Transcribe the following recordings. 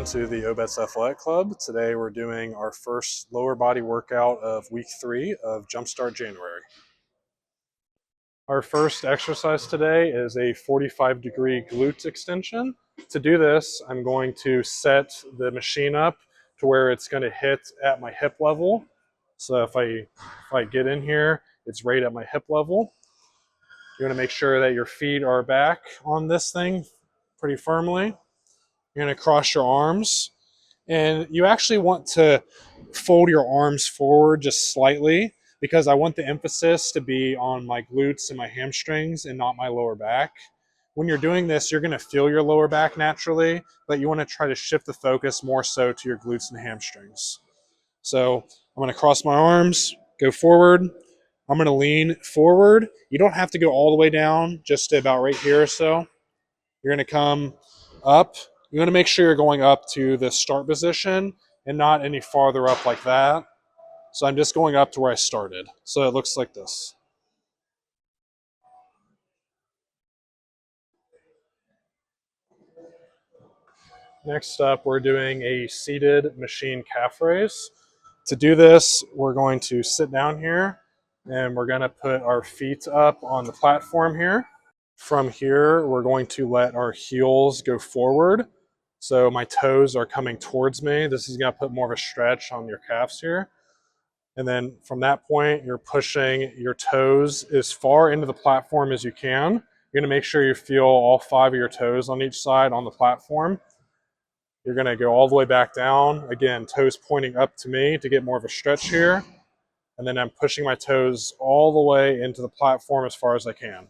Welcome to the Obets Athletic Club. Today we're doing our first lower body workout of week 3 of Jumpstart January. Our first exercise today is a 45-degree glute extension. To do this, I'm going to set the machine up to where it's going to hit at my hip level. So if I get in here, it's right at my hip level. You want to make sure that your feet are back on this thing pretty firmly. You're going to cross your arms, and you actually want to fold your arms forward just slightly because I want the emphasis to be on my glutes and my hamstrings and not my lower back. When you're doing this, you're going to feel your lower back naturally, but you want to try to shift the focus more so to your glutes and hamstrings. So I'm going to cross my arms, go forward. I'm going to lean forward. You don't have to go all the way down, just to about right here or so. You're going to come up. You want to make sure you're going up to the start position and not any farther up like that. So I'm just going up to where I started. So it looks like this. Next up, we're doing a seated machine calf raise. To do this, we're going to sit down here and we're going to put our feet up on the platform here. From here, we're going to let our heels go forward. So my toes are coming towards me. This is going to put more of a stretch on your calves here. And then from that point, you're pushing your toes as far into the platform as you can. You're going to make sure you feel all 5 of your toes on each side on the platform. You're going to go all the way back down. Again, toes pointing up to me to get more of a stretch here. And then I'm pushing my toes all the way into the platform as far as I can.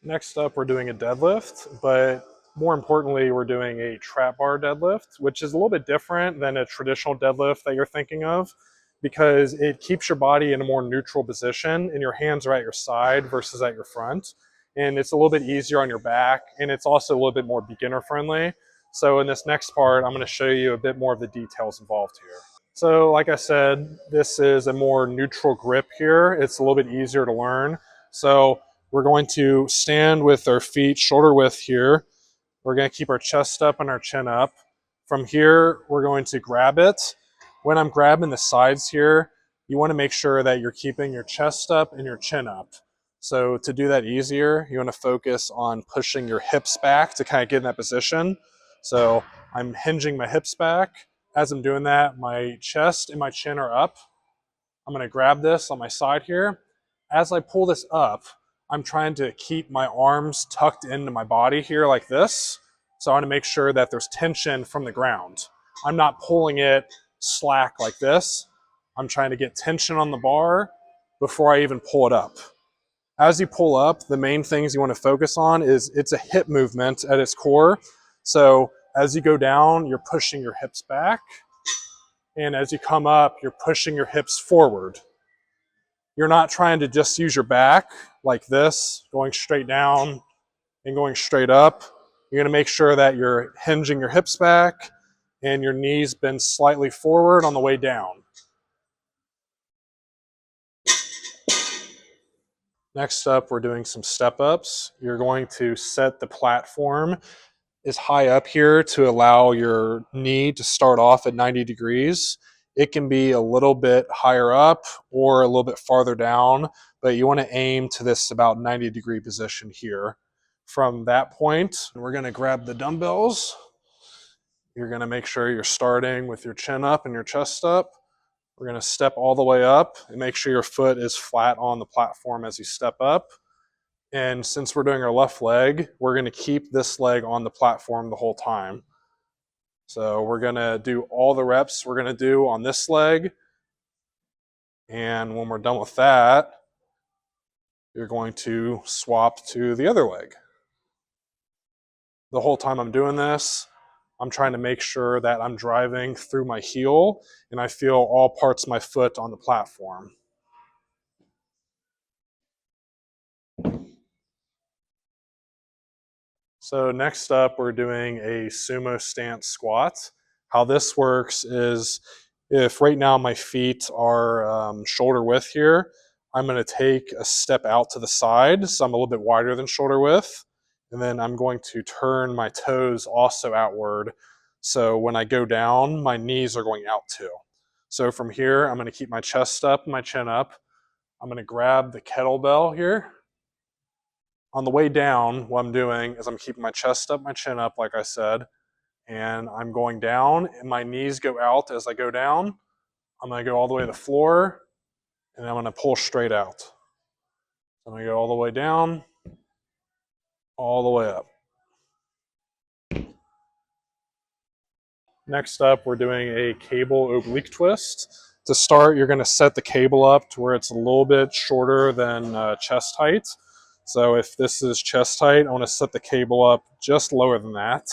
Next up, we're doing a deadlift, but more importantly, we're doing a trap bar deadlift, which is a little bit different than a traditional deadlift that you're thinking of because it keeps your body in a more neutral position and your hands are at your side versus at your front. And it's a little bit easier on your back, and it's also a little bit more beginner friendly. So in this next part, I'm going to show you a bit more of the details involved here. So like I said, this is a more neutral grip here. It's a little bit easier to learn. So we're going to stand with our feet shoulder width here. We're going to keep our chest up and our chin up. From here, we're going to grab it. When I'm grabbing the sides here, you want to make sure that you're keeping your chest up and your chin up. So to do that easier, you want to focus on pushing your hips back to kind of get in that position. So I'm hinging my hips back. As I'm doing that, my chest and my chin are up. I'm going to grab this on my side here. As I pull this up, I'm trying to keep my arms tucked into my body here like this. So I want to make sure that there's tension from the ground. I'm not pulling it slack like this. I'm trying to get tension on the bar before I even pull it up. As you pull up, the main things you want to focus on is it's a hip movement at its core. So as you go down, you're pushing your hips back. And as you come up, you're pushing your hips forward. You're not trying to just use your back like this, going straight down and going straight up. You're going to make sure that you're hinging your hips back and your knees bend slightly forward on the way down. Next up, we're doing some step ups. You're going to set the platform as high up here to allow your knee to start off at 90 degrees. It can be a little bit higher up or a little bit farther down, but you want to aim to this about 90-degree position here. From that point, we're going to grab the dumbbells. You're going to make sure you're starting with your chin up and your chest up. We're going to step all the way up and make sure your foot is flat on the platform as you step up. And since we're doing our left leg, we're going to keep this leg on the platform the whole time. So we're going to do all the reps we're going to do on this leg. And when we're done with that, you're going to swap to the other leg. The whole time I'm doing this, I'm trying to make sure that I'm driving through my heel and I feel all parts of my foot on the platform. So next up, we're doing a Sumo Stance Squat. How this works is If right now my feet are shoulder width here, I'm going to take a step out to the side, so I'm a little bit wider than shoulder width, and then I'm going to turn my toes also outward, so when I go down, my knees are going out too. So from here, I'm going to keep my chest up, my chin up. I'm going to grab the kettlebell here. On the way down, what I'm doing is I'm keeping my chest up, my chin up, like I said, and I'm going down, and my knees go out as I go down. I'm going to go all the way to the floor, and I'm going to pull straight out. I'm going to go all the way down, all the way up. Next up, we're doing a cable oblique twist. To start, you're going to set the cable up to where it's a little bit shorter than chest height. So if this is chest height, I want to set the cable up just lower than that.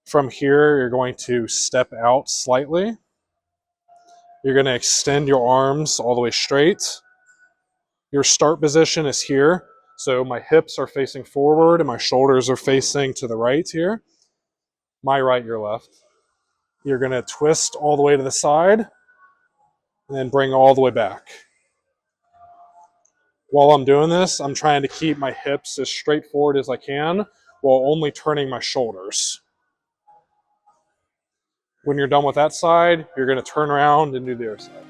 From here, you're going to step out slightly. You're going to extend your arms all the way straight. Your start position is here. So my hips are facing forward and my shoulders are facing to the right here. My right, your left. You're going to twist all the way to the side and then bring all the way back. While I'm doing this, I'm trying to keep my hips as straight forward as I can while only turning my shoulders. When you're done with that side, you're going to turn around and do the other side.